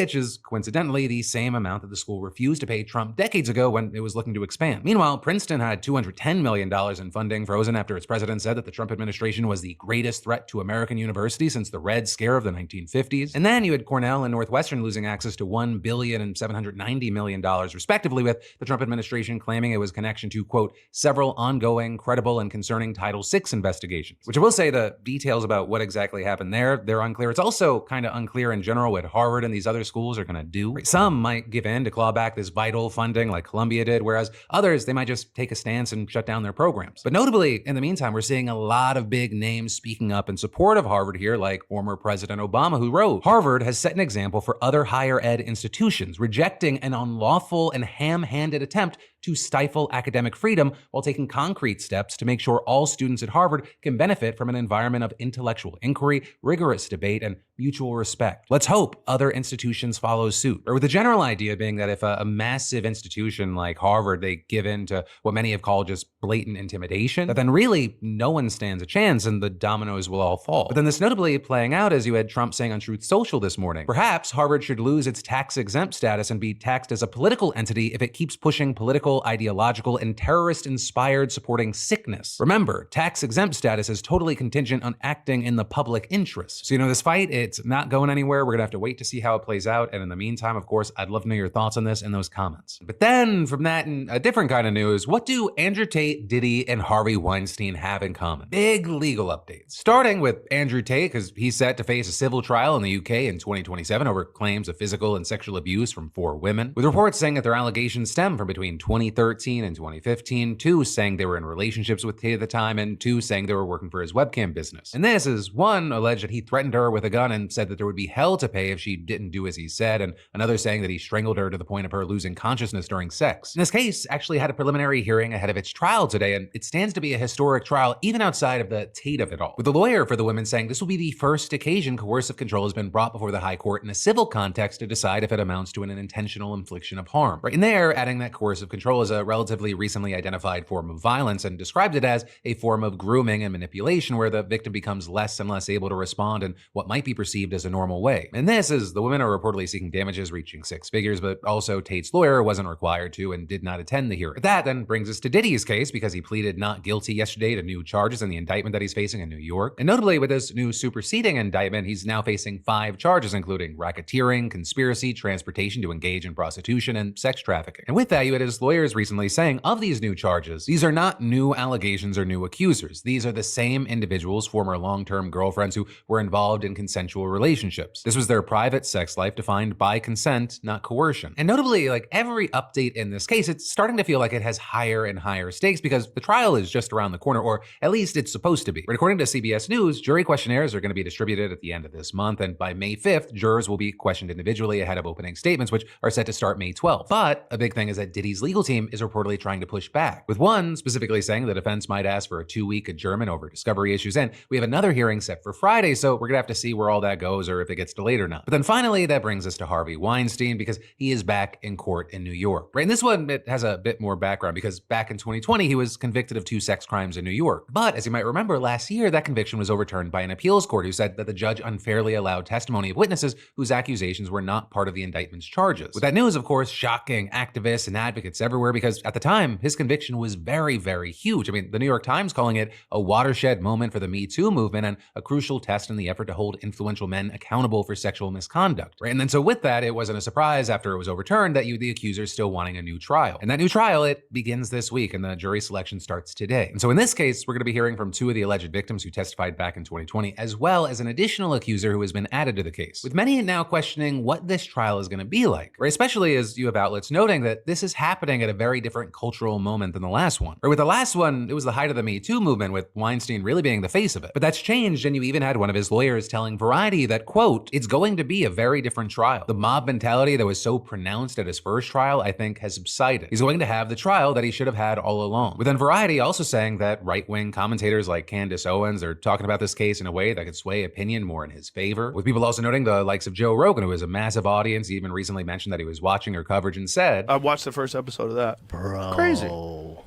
which is coincidentally the same amount that the school refused to pay Trump decades ago when it was looking to expand. Meanwhile, Princeton had $210 million in funding frozen after its president said that the Trump administration was the greatest threat to American university since the Red Scare of the 1950s. And then you had Cornell and Northwestern losing access to $1 billion and $790 million, respectively, with the Trump administration claiming it was connection to, quote, several ongoing, credible, and concerning Title VI investigations. Which I will say the details about what exactly happened there, they're unclear. It's also kind of unclear in general what Harvard and these other schools are going to do. Some might give in to claw back this vital funding like Columbia did, whereas others, they might just take a stance and shut down their programs. But notably, in the meantime, we're seeing a lot of big names speaking up in support of Harvard here, like former President Obama, who wrote, Harvard has set an example for other higher ed institutions, rejecting an unlawful and ham-handed attempt to stifle academic freedom while taking concrete steps to make sure all students at Harvard can benefit from an environment of intellectual inquiry, rigorous debate, and mutual respect. Let's hope other institutions follow suit. Or with the general idea being that if a massive institution like Harvard, they give in to what many have called just blatant intimidation, that then really no one stands a chance and the dominoes will all fall. But then this notably playing out as you had Trump saying on Truth Social this morning, perhaps Harvard should lose its tax-exempt status and be taxed as a political entity if it keeps pushing political, ideological, and terrorist-inspired supporting sickness. Remember, tax-exempt status is totally contingent on acting in the public interest. So this fight, it's not going anywhere. We're gonna have to wait to see how it plays out. And in the meantime, of course, I'd love to know your thoughts on this in those comments. But then from that, in a different kind of news, what do Andrew Tate, Diddy, and Harvey Weinstein have in common? Big legal updates. Starting with Andrew Tate, because he's set to face a civil trial in the UK in 2027 over claims of physical and sexual abuse from 4 women, with reports saying that their allegations stem from between 2013 and 2015, 2 saying they were in relationships with Tate at the time, and 2 saying they were working for his webcam business. And this is one alleged that he threatened her with a gun and said that there would be hell to pay if she didn't do as he said, and another saying that he strangled her to the point of her losing consciousness during sex. And this case actually had a preliminary hearing ahead of its trial today, and it stands to be a historic trial even outside of the Tate of it all, with the lawyer for the women saying this will be the first occasion coercive control has been brought before the High Court in a civil context to decide if it amounts to an intentional infliction of harm. Right in there, adding that coercive control is a relatively recently identified form of violence and described it as a form of grooming and manipulation where the victim becomes less and less able to respond in what might be perceived as a normal way. And this is the women are reportedly seeking damages reaching 6 figures, but also Tate's lawyer wasn't required to and did not attend the hearing. But that then brings us to Diddy's case because he pleaded not guilty yesterday to new charges in the indictment that he's facing in New York. And notably with this new superseding indictment, he's now facing 5 charges, including racketeering, conspiracy, transportation to engage in prostitution, and sex trafficking. And with that, you had his lawyers recently saying of these new charges, these are not new allegations or new accusers. These are the same individuals, former long-term girlfriends who were involved in consensual relationships. This was their private sex life defined by consent, not coercion. And notably, like every update in this case, it's starting to feel like it has higher and higher stakes because the trial is just around the corner, or at least it's supposed to be. But according to CBS News, jury questionnaires are going to be distributed at the end of this month, and by May 5th, jurors will be questioned individually ahead of opening statements, which are set to start May 12th. But a big thing is that Diddy's legal team is reportedly trying to push back, with one specifically saying the defense might ask for a 2-week adjournment over discovery issues, and we have another hearing set for Friday, so we're gonna have to see where all that goes or if it gets delayed or not. But then finally, that brings us to Harvey Weinstein because he is back in court in New York. Right, and this one, it has a bit more background because back in 2020, he was convicted of 2 sex crimes in New York. But as you might remember, last year, that conviction was overturned by an appeals court who said that the judge unfairly allowed testimony of witnesses whose accusations were not part of the indictment's charges. With that news, of course, shocking activists and advocates everywhere because at the time, his conviction was very, very huge. I mean, the New York Times calling it a watershed moment for the Me Too movement and a crucial test in the effort to hold influential men accountable for sexual misconduct. Right? And then so with that, it wasn't a surprise after it was overturned that the accusers still wanting a new trial. And that new trial, it begins this week and the jury selection starts today. And so in this case, we're going to be hearing from 2 of the alleged victims who testified back in 2020, as well as an additional accuser who has been added to the case, with many now questioning what this trial is going to be like, right? Especially as you have outlets noting that this is happening at a very different cultural moment than the last one. Or with the last one, it was the height of the Me Too movement with Weinstein really being the face of it. But that's changed, and you even had one of his lawyers telling Variety that, quote, it's going to be a very different trial. The mob mentality that was so pronounced at his first trial, I think, has subsided. He's going to have the trial that he should have had all along. With then Variety also saying that right-wing commentators like Candace Owens are talking about this case in a way that could sway opinion more in his favor. With people also noting the likes of Joe Rogan, who has a massive audience. He even recently mentioned that he was watching her coverage and said, I watched the first episode of that. Bro. Crazy.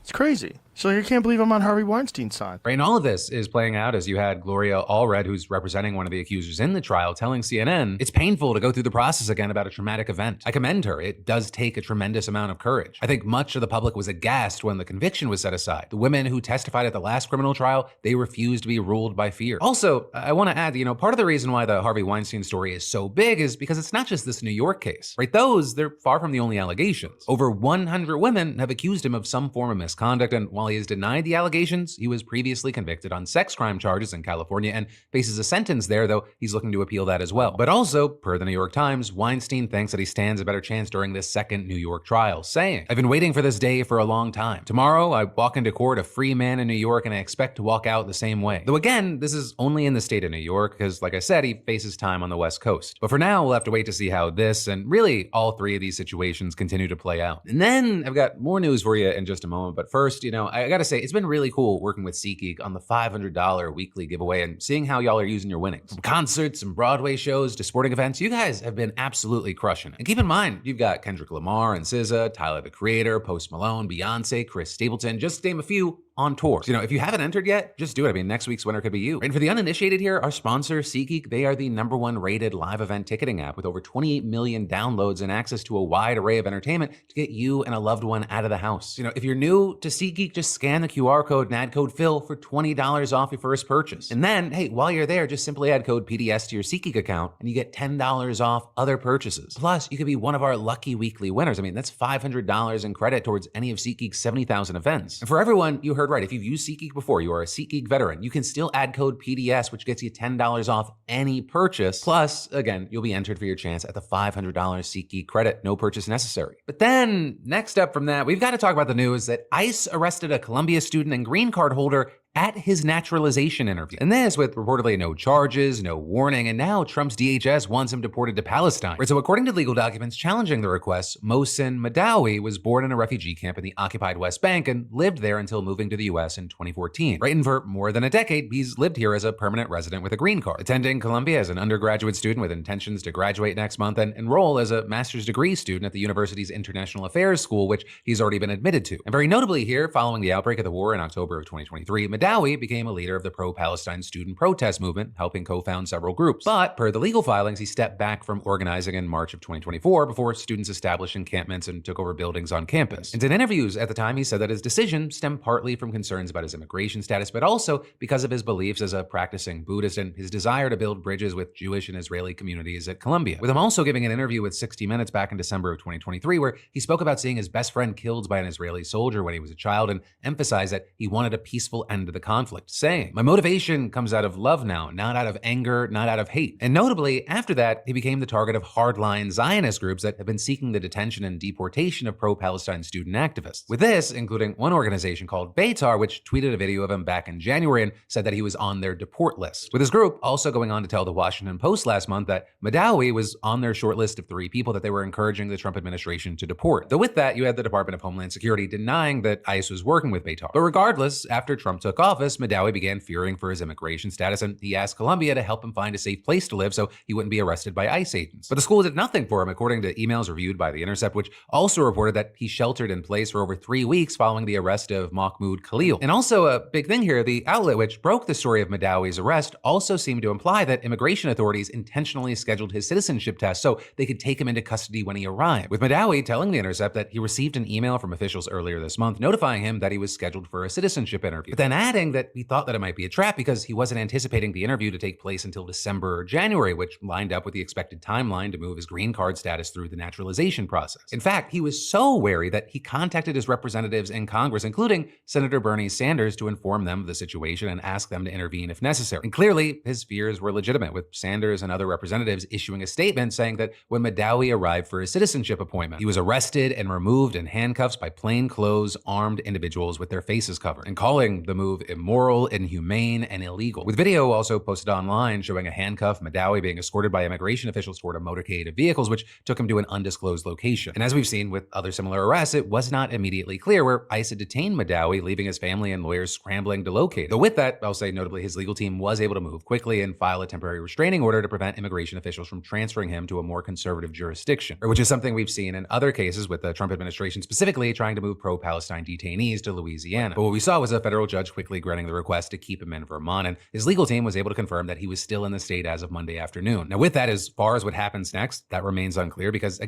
It's crazy. So I can't believe I'm on Harvey Weinstein's side. Right, and all of this is playing out as you had Gloria Allred, who's representing one of the accusers in the trial, telling CNN it's painful to go through the process again about a traumatic event. I commend her. It does take a tremendous amount of courage. I think much of the public was aghast when the conviction was set aside. The women who testified at the last criminal trial, they refused to be ruled by fear. Also, I want to add, part of the reason why the Harvey Weinstein story is so big is because it's not just this New York case, right? They're far from the only allegations. Over 100 women have accused him of some form of misconduct, and while he has denied the allegations, he was previously convicted on sex crime charges in California and faces a sentence there, though he's looking to appeal that as well. But also, per the New York Times, Weinstein thinks that he stands a better chance during this second New York trial, saying, "I've been waiting for this day for a long time. Tomorrow, I walk into court a free man in New York, and I expect to walk out the same way." Though again, this is only in the state of New York, because like I said, he faces time on the West Coast. But for now, we'll have to wait to see how this, and really all three of these situations, continue to play out. And then I've got more news for you in just a moment. But first, I gotta say, it's been really cool working with SeatGeek on the $500 weekly giveaway and seeing how y'all are using your winnings. From concerts and Broadway shows to sporting events, you guys have been absolutely crushing it. And keep in mind, you've got Kendrick Lamar and SZA, Tyler the Creator, Post Malone, Beyonce, Chris Stapleton, just to name a few, on tour. So, if you haven't entered yet, just do it. I mean, next week's winner could be you. And for the uninitiated here, our sponsor, SeatGeek, they are the #1 rated live event ticketing app with over 28 million downloads and access to a wide array of entertainment to get you and a loved one out of the house. If you're new to SeatGeek, just scan the QR code and add code Phil for $20 off your first purchase. And then, hey, while you're there, just simply add code PDS to your SeatGeek account and you get $10 off other purchases. Plus, you could be one of our lucky weekly winners. I mean, that's $500 in credit towards any of SeatGeek's 70,000 events. And for everyone, you heard right. If you've used SeatGeek before, you are a SeatGeek veteran, you can still add code PDS, which gets you $10 off any purchase. Plus, again, you'll be entered for your chance at the $500 SeatGeek credit, no purchase necessary. But then, next up from that, we've got to talk about the news that ICE arrested a Columbia student and green card holder at his naturalization interview. And this with reportedly no charges, no warning, and now Trump's DHS wants him deported to Palestine. Right, so according to legal documents challenging the request, Mohsen Madawi was born in a refugee camp in the occupied West Bank and lived there until moving to the US in 2014. Right, and for more than a decade, he's lived here as a permanent resident with a green card, attending Columbia as an undergraduate student with intentions to graduate next month and enroll as a master's degree student at the university's International Affairs School, which he's already been admitted to. And very notably here, following the outbreak of the war in October of 2023, Madawi became a leader of the pro-Palestine student protest movement, helping co-found several groups. But per the legal filings, he stepped back from organizing in March of 2024 before students established encampments and took over buildings on campus. And in interviews at the time, he said that his decision stemmed partly from concerns about his immigration status, but also because of his beliefs as a practicing Buddhist and his desire to build bridges with Jewish and Israeli communities at Columbia. With him also giving an interview with 60 Minutes back in December of 2023, where he spoke about seeing his best friend killed by an Israeli soldier when he was a child and emphasized that he wanted a peaceful end to the conflict, saying, "My motivation comes out of love now, not out of anger, not out of hate." And notably, after that, he became the target of hardline Zionist groups that have been seeking the detention and deportation of pro-Palestine student activists. With this, including one organization called Beitar, which tweeted a video of him back in January and said that he was on their deport list. With his group also going on to tell the Washington Post last month that Madawi was on their short list of 3 people that they were encouraging the Trump administration to deport. Though with that, you had the Department of Homeland Security denying that ICE was working with Beitar. But regardless, after Trump took office, Madawi began fearing for his immigration status, and he asked Columbia to help him find a safe place to live so he wouldn't be arrested by ICE agents. But the school did nothing for him, according to emails reviewed by The Intercept, which also reported that he sheltered in place for over 3 weeks following the arrest of Mahmoud Khalil. And also a big thing here, the outlet which broke the story of Madawi's arrest also seemed to imply that immigration authorities intentionally scheduled his citizenship test so they could take him into custody when he arrived, with Madawi telling The Intercept that he received an email from officials earlier this month notifying him that he was scheduled for a citizenship interview, but then adding that he thought that it might be a trap because he wasn't anticipating the interview to take place until December or January, which lined up with the expected timeline to move his green card status through the naturalization process. In fact, he was so wary that he contacted his representatives in Congress, including Senator Bernie Sanders, to inform them of the situation and ask them to intervene if necessary. And clearly, his fears were legitimate, with Sanders and other representatives issuing a statement saying that when Madawi arrived for his citizenship appointment, he was arrested and removed in handcuffs by plainclothes, armed individuals with their faces covered, and calling the move both immoral, inhumane, and illegal. With video also posted online showing a handcuffed Madawi being escorted by immigration officials toward a motorcade of vehicles, which took him to an undisclosed location. And as we've seen with other similar arrests, it was not immediately clear where ICE had detained Madawi, leaving his family and lawyers scrambling to locate him. Though with that, I'll say notably his legal team was able to move quickly and file a temporary restraining order to prevent immigration officials from transferring him to a more conservative jurisdiction, which is something we've seen in other cases with the Trump administration specifically trying to move pro-Palestine detainees to Louisiana. But what we saw was a federal judge quickly granting the request to keep him in Vermont, and his legal team was able to confirm that he was still in the state as of Monday afternoon. Now with that, as far as what happens next, that remains unclear because